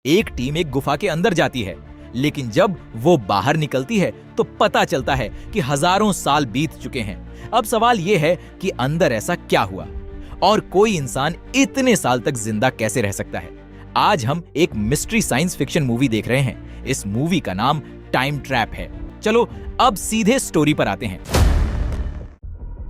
एक टीम एक गुफा के अंदर जाती है, लेकिन जब वो बाहर निकलती है तो पता चलता है कि हजारों साल बीत चुके हैं। अब सवाल ये है कि अंदर ऐसा क्या हुआ और कोई इंसान इतने साल तक जिंदा कैसे रह सकता है। आज हम एक मिस्ट्री साइंस फिक्शन मूवी देख रहे हैं। इस मूवी का नाम टाइम ट्रैप है। चलो अब सीधे स्टोरी पर आते हैं।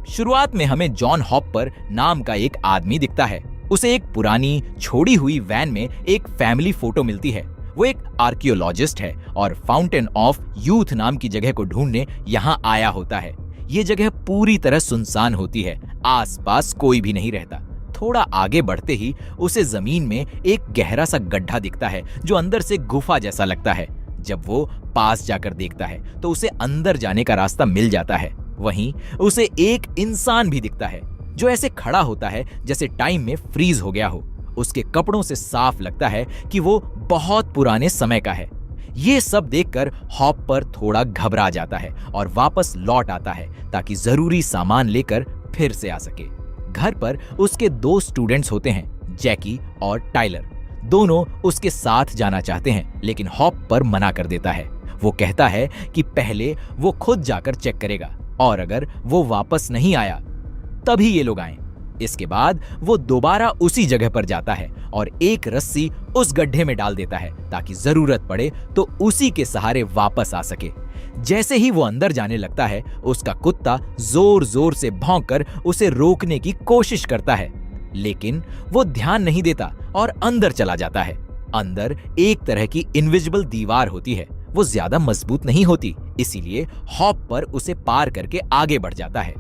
शुरुआत में हमें जॉन हॉपर नाम का एक आदमी दिखता है। उसे एक पुरानी छोड़ी हुई वैन में एक फैमिली फोटो मिलती है। वो एक आर्कियोलॉजिस्ट है और फाउंटेन ऑफ यूथ नाम की जगह को ढूंढने यहाँ आया होता है। ये जगह पूरी तरह सुनसान होती है, आसपास कोई भी नहीं रहता। थोड़ा आगे बढ़ते ही उसे जमीन में एक गहरा सा गड्ढा दिखता है जो अंदर से गुफा जैसा लगता है। जब वो पास जाकर देखता है तो उसे अंदर जाने का रास्ता मिल जाता है। वहीं उसे एक इंसान भी दिखता है जो ऐसे खड़ा होता है जैसे टाइम में फ्रीज हो गया हो। उसके कपड़ों से साफ लगता है कि वो बहुत पुराने समय का है। ये सब देखकर हॉपर थोड़ा घबरा जाता है और वापस लौट आता है ताकि जरूरी सामान लेकर फिर से आ सके। घर पर उसके दो स्टूडेंट्स होते हैं, जैकी और टाइलर। दोनों उसके साथ जाना चाहते हैं, लेकिन हॉपर मना कर देता है। वो कहता है कि पहले वो खुद जाकर चेक करेगा और अगर वो वापस नहीं आया तभी ये लोग आएं। इसके बाद वो दोबारा उसी जगह पर जाता है और एक रस्सी उस गड्ढे में डाल देता है ताकि जरूरत पड़े तो उसी के सहारे वापस आ सके। जैसे ही वो अंदर जाने लगता है, उसका कुत्ता जोर जोर से भौंककर उसे रोकने की कोशिश करता है, लेकिन वो ध्यान नहीं देता और अंदर चला जाता है। अंदर एक तरह की इनविजिबल दीवार होती है। वो ज्यादा मजबूत नहीं होती, इसीलिए हॉपर उसे पार करके आगे बढ़ जाता है।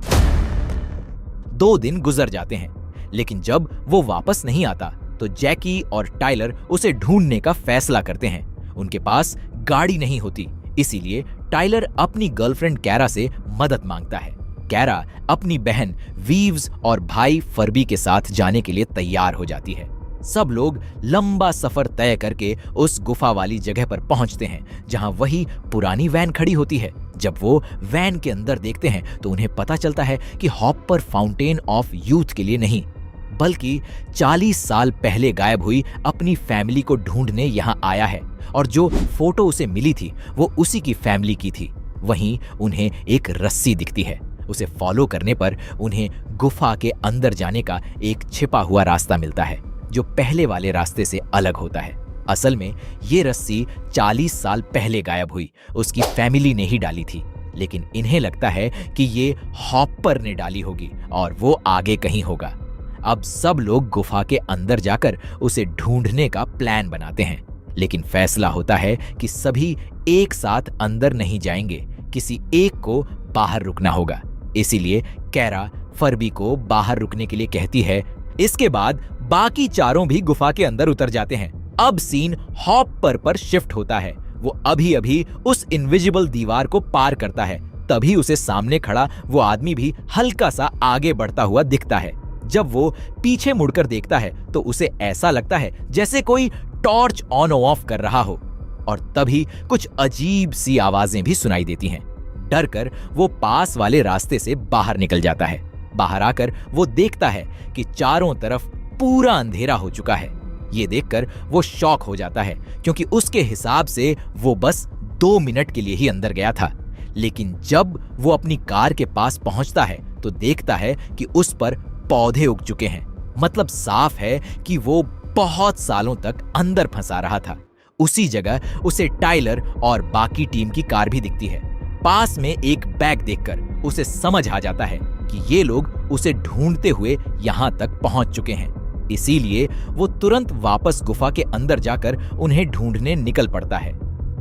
2 दिन गुजर जाते हैं, लेकिन जब वो वापस नहीं आता तो जैकी और टाइलर उसे ढूंढने का फैसला करते हैं। उनके पास गाड़ी नहीं होती, इसीलिए टाइलर अपनी गर्लफ्रेंड कैरा से मदद मांगता है। कैरा अपनी बहन वीव्स और भाई फर्बी के साथ जाने के लिए तैयार हो जाती है। सब लोग लंबा सफर तय करके उस गुफा वाली जगह पर पहुंचते हैं जहां वही पुरानी वैन खड़ी होती है। जब वो वैन के अंदर देखते हैं तो उन्हें पता चलता है कि हॉपर फाउंटेन ऑफ यूथ के लिए नहीं, बल्कि 40 साल पहले गायब हुई अपनी फैमिली को ढूंढने यहां आया है और जो फोटो उसे मिली थी वो उसी की फैमिली की थी। वहीं उन्हें एक रस्सी दिखती है। उसे फॉलो करने पर उन्हें गुफा के अंदर जाने का एक छिपा हुआ रास्ता मिलता है जो पहले वाले रास्ते से अलग होता है। असल में ये रस्सी 40 साल पहले गायब हुई उसकी फैमिली ने ही डाली थी, लेकिन इन्हें लगता है कि ये हॉपर ने डाली होगी और वो आगे कहीं होगा। अब सब लोग गुफा के अंदर जाकर उसे ढूंढने का प्लान बनाते हैं, लेकिन फैसला होता है कि सभी एक साथ अंदर नहीं जाएंगे, किसी एक को बाहर रुकना होगा। इसीलिए कैरा फर्बी को बाहर रुकने के लिए कहती है। इसके बाद बाकी चारों भी गुफा के अंदर उतर जाते हैं। अब सीन हॉपर पर शिफ्ट होता है। वो अभी अभी उस इनविजिबल दीवार को पार करता है, तभी उसे सामने खड़ा वो आदमी भी हल्का सा आगे बढ़ता हुआ दिखता है। जब वो पीछे मुड़कर देखता है तो उसे ऐसा लगता है जैसे कोई टॉर्च ऑन ऑफ कर रहा हो, और तभी कुछ अजीब सी आवाजें भी सुनाई देती हैं। डर कर वो पास वाले रास्ते से बाहर निकल जाता है। बाहर आकर वो देखता है कि चारों तरफ पूरा अंधेरा हो चुका है। ये देखकर वो शॉक हो जाता है, क्योंकि उसके हिसाब से वो बस 2 मिनट के लिए ही अंदर गया था। लेकिन जब वो अपनी कार के पास पहुंचता है तो देखता है कि उस पर पौधे उग चुके हैं। मतलब साफ है कि वो बहुत सालों तक अंदर फंसा रहा था। उसी जगह उसे टाइलर और बाकी टीम की कार भी दिखती है। पास में एक बैग देखकर उसे समझ आ जाता है कि ये लोग उसे ढूंढते हुए यहां तक पहुंच चुके हैं। इसीलिए वो तुरंत वापस गुफा के अंदर जाकर उन्हें ढूंढने निकल पड़ता है।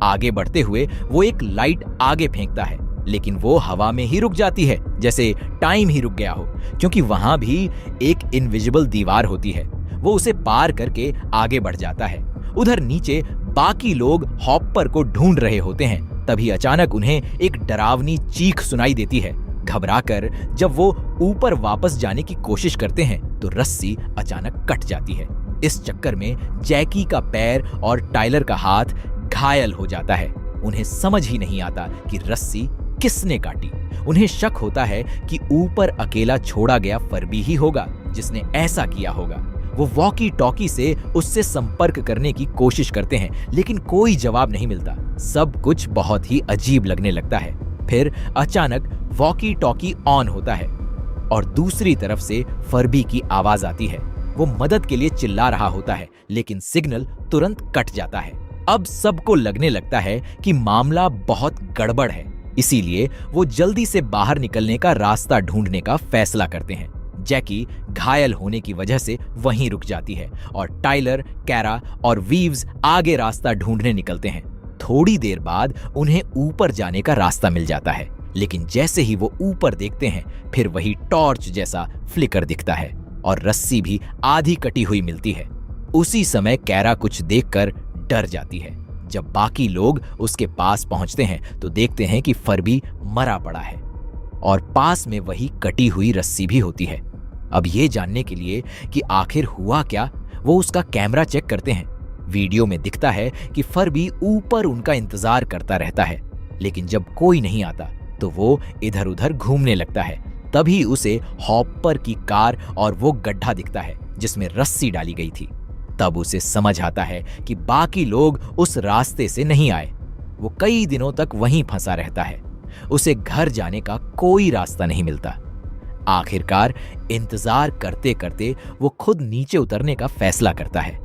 आगे बढ़ते हुए वो एक लाइट आगे फेंकता है, लेकिन वो हवा में ही रुक जाती है, जैसे टाइम ही रुक गया हो, क्योंकि वहां भी एक इनविजिबल दीवार होती है। वो उसे पार करके आगे बढ़ जाता है। उधर नीचे बाकी लोग हॉपर को ढूंढ रहे होते हैं। तभी अचानक उन्हें एक डरावनी चीख सुनाई देती है। घबराकर जब वो ऊपर वापस जाने की कोशिश करते हैं तो रस्सी अचानक कट जाती है। इस चक्कर में जैकी का पैर और टाइलर का हाथ घायल हो जाता है। उन्हें समझ ही नहीं आता कि रस्सी किसने काटी। उन्हें शक होता है कि ऊपर अकेला छोड़ा गया फर्बी ही होगा जिसने ऐसा किया होगा। वो वॉकी टॉकी से उससे संपर्क करने की कोशिश करते हैं, लेकिन कोई जवाब नहीं मिलता। सब कुछ बहुत ही अजीब लगने लगता है। फिर अचानक वॉकी टॉकी ऑन होता है और दूसरी तरफ से फर्बी की आवाज आती है। वो मदद के लिए चिल्ला रहा होता है, लेकिन सिग्नल तुरंत कट जाता है। अब सबको लगने लगता है कि मामला बहुत गड़बड़ है, इसीलिए वो जल्दी से बाहर निकलने का रास्ता ढूंढने का फैसला करते हैं। जैकी घायल होने की वजह से वहीं रुक जाती है और टाइलर, कैरा और वीव्स आगे रास्ता ढूंढने निकलते हैं। थोड़ी देर बाद उन्हें ऊपर जाने का रास्ता मिल जाता है, लेकिन जैसे ही वो ऊपर देखते हैं, फिर वही टॉर्च जैसा फ्लिकर दिखता है और रस्सी भी आधी कटी हुई मिलती है। उसी समय कैरा कुछ देखकर डर जाती है। जब बाकी लोग उसके पास पहुंचते हैं तो देखते हैं कि फर्बी मरा पड़ा है और पास में वही कटी हुई रस्सी भी होती है। अब ये जानने के लिए कि आखिर हुआ क्या, वो उसका कैमरा चेक करते हैं। वीडियो में दिखता है कि फर्बी ऊपर उनका इंतजार करता रहता है, लेकिन जब कोई नहीं आता तो वो इधर उधर घूमने लगता है। तभी उसे हॉपर की कार और वो गड्ढा दिखता है जिसमें रस्सी डाली गई थी। तब उसे समझ आता है कि बाकी लोग उस रास्ते से नहीं आए। वो कई दिनों तक वहीं फंसा रहता है। उसे घर जाने का कोई रास्ता नहीं मिलता। आखिरकार इंतजार करते करते वो खुद नीचे उतरने का फैसला करता है।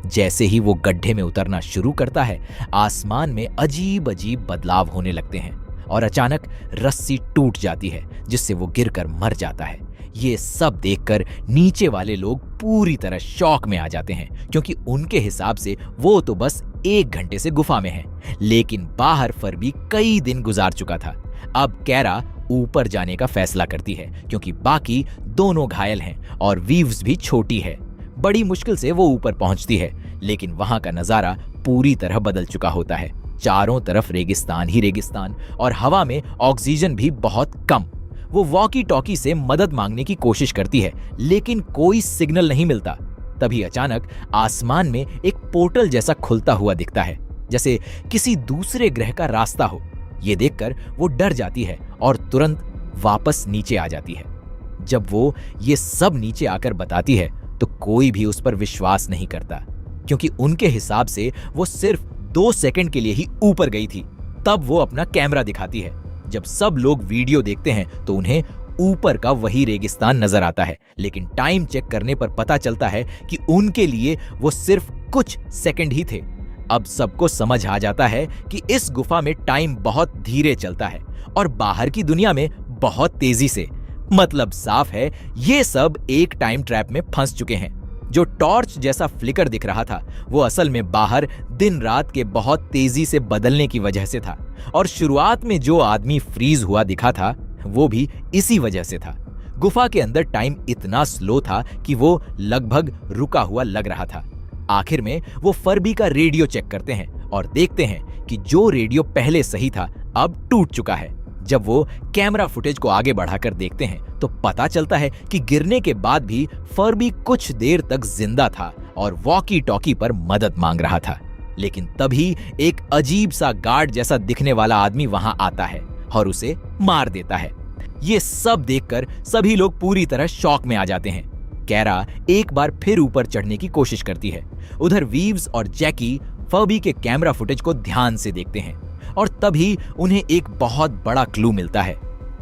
जैसे ही वो गड्ढे में उतरना शुरू करता है, आसमान में अजीब अजीब बदलाव होने लगते हैं और अचानक रस्सी टूट जाती है, जिससे वो गिरकर मर जाता है। ये सब देखकर नीचे वाले लोग पूरी तरह शॉक में आ जाते हैं, क्योंकि उनके हिसाब से वो तो बस 1 घंटे से गुफा में है, लेकिन बाहर फर्बी कई दिन गुजार चुका था। अब कैरा ऊपर जाने का फैसला करती है, क्योंकि बाकी दोनों घायल हैं और वीव्स भी छोटी है। बड़ी मुश्किल से वो ऊपर पहुंचती है, लेकिन वहां का नजारा पूरी तरह बदल चुका होता है। चारों तरफ रेगिस्तान ही रेगिस्तान और हवा में ऑक्सीजन भी बहुत कम। वो वॉकी टॉकी से मदद मांगने की कोशिश करती है, लेकिन कोई सिग्नल नहीं मिलता। तभी अचानक आसमान में एक पोर्टल जैसा खुलता हुआ दिखता है, जैसे किसी दूसरे ग्रह का रास्ता हो। ये देखकर वो डर जाती है और तुरंत वापस नीचे आ जाती है। जब वो ये सब नीचे आकर बताती है तो कोई भी उस पर विश्वास नहीं करता, क्योंकि उनके हिसाब से वो सिर्फ 2 सेकंड के लिए ही ऊपर गई थी। तब वो अपना कैमरा दिखाती है। जब सब लोग वीडियो देखते हैं तो उन्हें ऊपर का वही रेगिस्तान नजर आता है, लेकिन टाइम चेक करने पर पता चलता है कि उनके लिए वो सिर्फ कुछ सेकंड ही थे। अब सबको समझ आ जाता है कि इस गुफा में टाइम बहुत धीरे चलता है और बाहर की दुनिया में बहुत तेजी से। मतलब साफ है, ये सब एक टाइम ट्रैप में फंस चुके हैं। जो टॉर्च जैसा फ्लिकर दिख रहा था, वो असल में बाहर दिन रात के बहुत तेजी से बदलने की वजह से था, और शुरुआत में जो आदमी फ्रीज हुआ दिखा था, वो भी इसी वजह से था। गुफा के अंदर टाइम इतना स्लो था कि वो लगभग रुका हुआ लग रहा था। आखिर में वो फर्बी का रेडियो चेक करते हैं और देखते हैं कि जो रेडियो पहले सही था, अब टूट चुका है। जब वो कैमरा फुटेज को आगे बढ़ाकर देखते हैं तो पता चलता है कि गिरने के बाद भी फर्बी कुछ देर तक जिंदा था और वॉकी टॉकी पर मदद मांग रहा था। लेकिन तभी एक अजीब सा गार्ड जैसा दिखने वाला आदमी वहां आता है और उसे मार देता है। ये सब देखकर सभी लोग पूरी तरह शॉक में आ जाते हैं। कैरा एक बार फिर ऊपर चढ़ने की कोशिश करती है। उधर वीव्स और जैकी फर्बी के कैमरा फुटेज को ध्यान से देखते हैं और तभी उन्हें एक बहुत बड़ा क्लू मिलता है।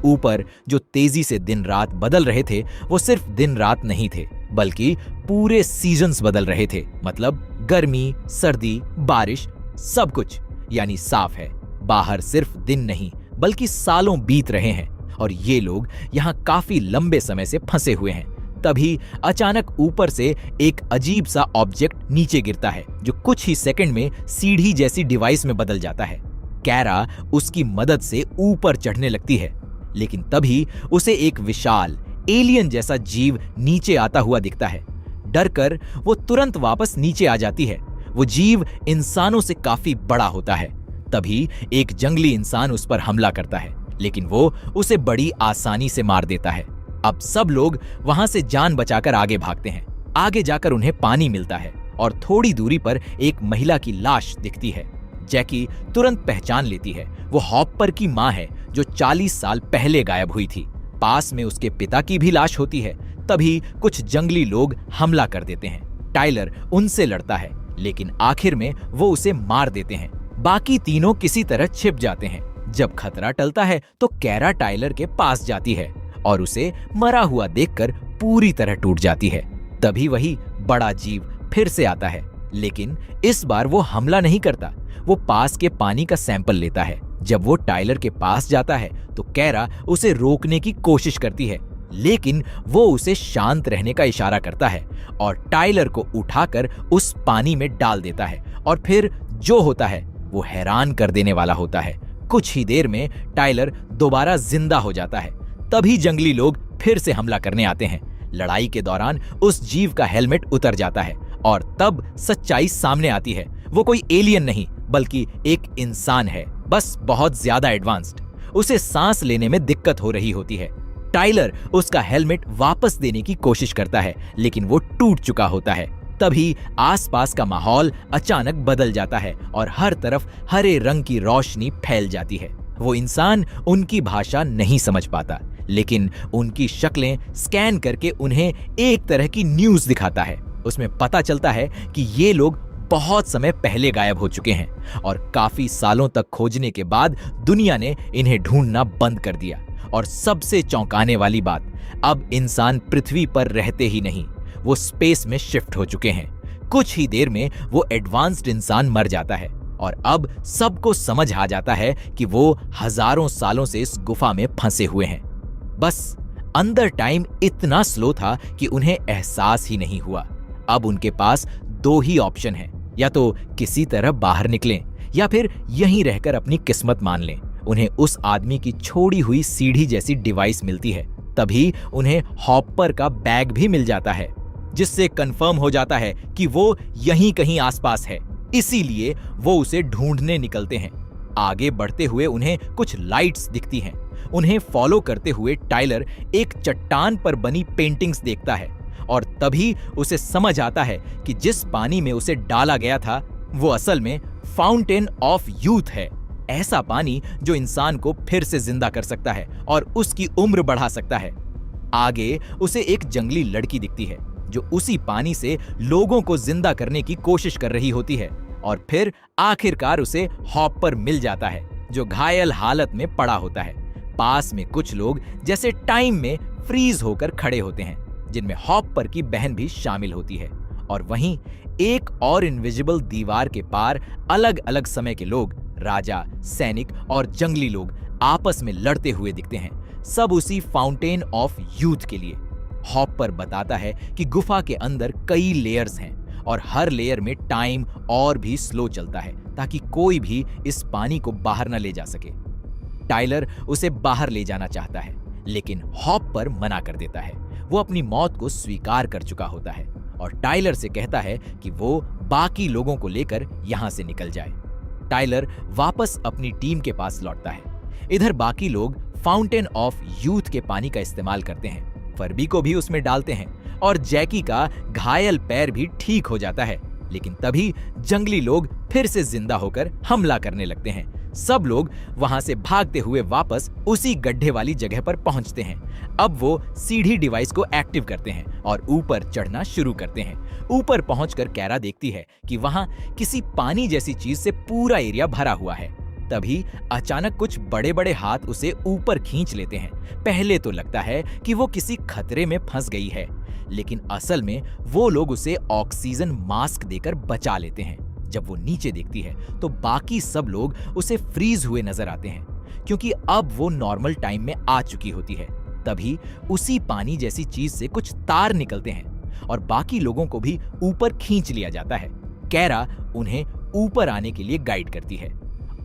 ऊपर जो तेजी से दिन रात बदल रहे थे, वो सिर्फ दिन रात नहीं थे, बल्कि पूरे सीजन्स बदल रहे थे। मतलब गर्मी, सर्दी, बारिश, सब कुछ। यानी साफ है, बाहर सिर्फ दिन नहीं बल्कि सालों बीत रहे हैं और ये लोग यहाँ काफी लंबे समय से फंसे हुए हैं। तभी अचानक ऊपर से एक अजीब सा ऑब्जेक्ट नीचे गिरता है, जो कुछ ही सेकंड में सीढ़ी जैसी डिवाइस में बदल जाता है। कैरा उसकी मदद से ऊपर चढ़ने लगती है, लेकिन तभी उसे एक विशाल एलियन जैसा जीव नीचे आता हुआ दिखता है। डरकर वो तुरंत वापस नीचे आ जाती है। वो जीव इंसानों से काफी बड़ा होता है। तभी एक जंगली इंसान उस पर हमला करता है, लेकिन वो उसे बड़ी आसानी से मार देता है। अब सब लोग वहां से जान बचाकर आगे भागते हैं। आगे जाकर उन्हें पानी मिलता है और थोड़ी दूरी पर एक महिला की लाश दिखती है। जैकी तुरंत पहचान लेती है, वो हॉपर की मां है जो 40 साल पहले गायब हुई थी। पास में उसके पिता की भी लाश होती है। तभी कुछ जंगली लोग हमला कर देते हैं। टाइलर उनसे लड़ता है, लेकिन आखिर में वो उसे मार देते हैं। बाकी तीनों किसी तरह छिप जाते हैं। जब खतरा टलता है तो कैरा टाइलर के पास जाती है और उसे मरा हुआ देखकर पूरी तरह टूट जाती है। तभी वही बड़ा जीव फिर से आता है, लेकिन इस बार वो हमला नहीं करता। वो पास के पानी का सैंपल लेता है। जब वो टाइलर के पास जाता है तो कैरा उसे रोकने की कोशिश करती है, लेकिन वो उसे शांत रहने का इशारा करता है और टाइलर को उठाकर उस पानी में डाल देता है। और फिर जो होता है वो हैरान कर देने वाला होता है। कुछ ही देर में टाइलर दोबारा जिंदा हो जाता है। तभी जंगली लोग फिर से हमला करने आते हैं। लड़ाई के दौरान उस जीव का हेलमेट उतर जाता है और तब सच्चाई सामने आती है। वो कोई एलियन नहीं बल्कि एक इंसान है, बस बहुत ज्यादा एडवांस्ड। उसे सांस लेने में दिक्कत हो रही होती है। टाइलर उसका हेलमेट वापस देने की कोशिश करता है, लेकिन वो टूट चुका होता है। तभी आसपास का माहौल अचानक बदल जाता है और हर तरफ हरे रंग की रोशनी फैल जाती है। वो इंसान उनकी भाषा नहीं समझ पाता, लेकिन उनकी शक्लें स्कैन करके उन्हें एक तरह की न्यूज़ दिखाता है। उसमें पता चलता है कि ये लोग बहुत समय पहले गायब हो चुके हैं और काफी सालों तक खोजने के बाद दुनिया ने इन्हें ढूंढना बंद कर दिया। और सबसे चौंकाने वाली बात, अब इंसान पृथ्वी पर रहते ही नहीं, वो स्पेस में शिफ्ट हो चुके हैं। कुछ ही देर में वो एडवांस्ड इंसान मर जाता है और अब सबको समझ आ जाता है कि वो हजारों सालों से इस गुफा में फंसे हुए हैं। बस अंदर टाइम इतना स्लो था कि उन्हें एहसास ही नहीं हुआ। अब उनके पास दो ही ऑप्शन हैं, या तो किसी तरह बाहर निकलें या फिर यहीं रहकर अपनी किस्मत मान लें। उन्हें उस आदमी की छोड़ी हुई सीढ़ी जैसी डिवाइस मिलती है। तभी उन्हें हॉपर का बैग भी मिल जाता है, जिससे कंफर्म हो जाता है कि वो यहीं कहीं आसपास है। इसीलिए वो उसे ढूंढने निकलते हैं। आगे बढ़ते हुए उन्हें कुछ लाइट्स दिखती हैं। उन्हें फॉलो करते हुए टाइलर एक चट्टान पर बनी पेंटिंग्स देखता है और तभी उसे समझ आता है कि जिस पानी में उसे डाला गया था वो असल में फाउंटेन ऑफ यूथ है। ऐसा पानी जो इंसान को फिर से जिंदा कर सकता है और उसकी उम्र बढ़ा सकता है। आगे उसे एक जंगली लड़की दिखती है जो उसी पानी से लोगों को जिंदा करने की कोशिश कर रही होती है और फिर आखिरकार उसे हॉपर मिल जाता है जो घायल हालत में पड़ा होता है। पास में कुछ लोग जैसे टाइम में फ्रीज होकर खड़े होते हैं, जिनमें हॉपर की बहन भी शामिल होती है। और वहीं एक और इनविजिबल दीवार के पार अलग अलग समय के लोग, राजा, सैनिक और जंगली लोग आपस में लड़ते हुए दिखते हैं, सब उसी फाउंटेन ऑफ यूथ के लिए। हॉपर बताता है कि गुफा के अंदर कई लेयर्स हैं और हर लेयर में टाइम और भी स्लो चलता है ताकि कोई भी इस पानी को बाहर न ले जा सके। टाइलर उसे बाहर ले जाना चाहता है, लेकिन हॉपर मना कर देता है। वो अपनी मौत को स्वीकार कर चुका होता है और टाइलर से कहता है कि वो बाकी लोगों को लेकर यहां से निकल जाए। टाइलर वापस अपनी टीम के पास लौटता है। इधर बाकी लोग फाउंटेन ऑफ यूथ के पानी का इस्तेमाल करते हैं, फर्बी को भी उसमें डालते हैं और जैकी का घायल पैर भी ठीक हो जाता है। लेकिन तभी जंगली लोग फिर से जिंदा होकर हमला करने लगते हैं। सब लोग वहां से भागते हुए वापस उसी गड्ढे वाली जगह पर पहुंचते हैं। अब वो सीढ़ी डिवाइस को एक्टिव करते हैं और ऊपर चढ़ना शुरू करते हैं। ऊपर पहुंचकर कैरा देखती है कि वहां किसी पानी जैसी चीज से पूरा एरिया भरा हुआ है। तभी अचानक कुछ बड़े बड़े हाथ उसे ऊपर खींच लेते हैं। पहले तो लगता है कि वो किसी खतरे में फंस गई है, लेकिन असल में वो लोग उसे ऑक्सीजन मास्क देकर बचा लेते हैं। जब वो नीचे देखती है तो बाकी सब लोग उसे फ्रीज हुए नजर आते हैं, क्योंकि अब वो नॉर्मल टाइम में आ चुकी होती है। तभी उसी पानी जैसी चीज से कुछ तार निकलते हैं और बाकी लोगों को भी ऊपर खींच लिया जाता है। कैरा उन्हें ऊपर आने के लिए गाइड करती है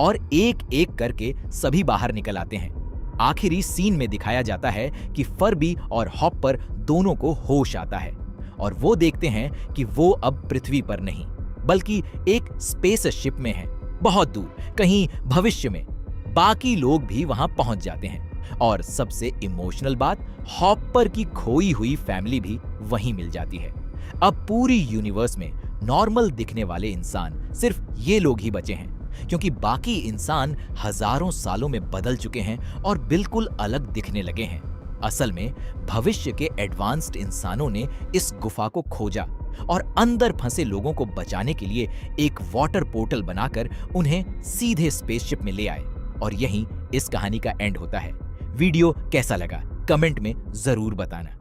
और एक एक करके सभी बाहर निकल आते हैं। आखिरी सीन में दिखाया जाता है कि फर्बी और हॉपर दोनों को होश आता है और वो देखते हैं कि वो अब पृथ्वी पर नहीं बल्कि एक स्पेसशिप में है, बहुत दूर कहीं भविष्य में। बाकी लोग भी वहां पहुंच जाते हैं और सबसे इमोशनल बात, हॉपर की खोई हुई फैमिली भी वहीं मिल जाती है। अब पूरी यूनिवर्स में नॉर्मल दिखने वाले इंसान सिर्फ ये लोग ही बचे हैं, क्योंकि बाकी इंसान हजारों सालों में बदल चुके हैं और बिल्कुल अलग दिखने लगे हैं। असल में भविष्य के एडवांस्ड इंसानों ने इस गुफा को खोजा और अंदर फंसे लोगों को बचाने के लिए एक वाटर पोर्टल बनाकर उन्हें सीधे स्पेसशिप में ले आए। और यहीं इस कहानी का एंड होता है। वीडियो कैसा लगा कमेंट में जरूर बताना।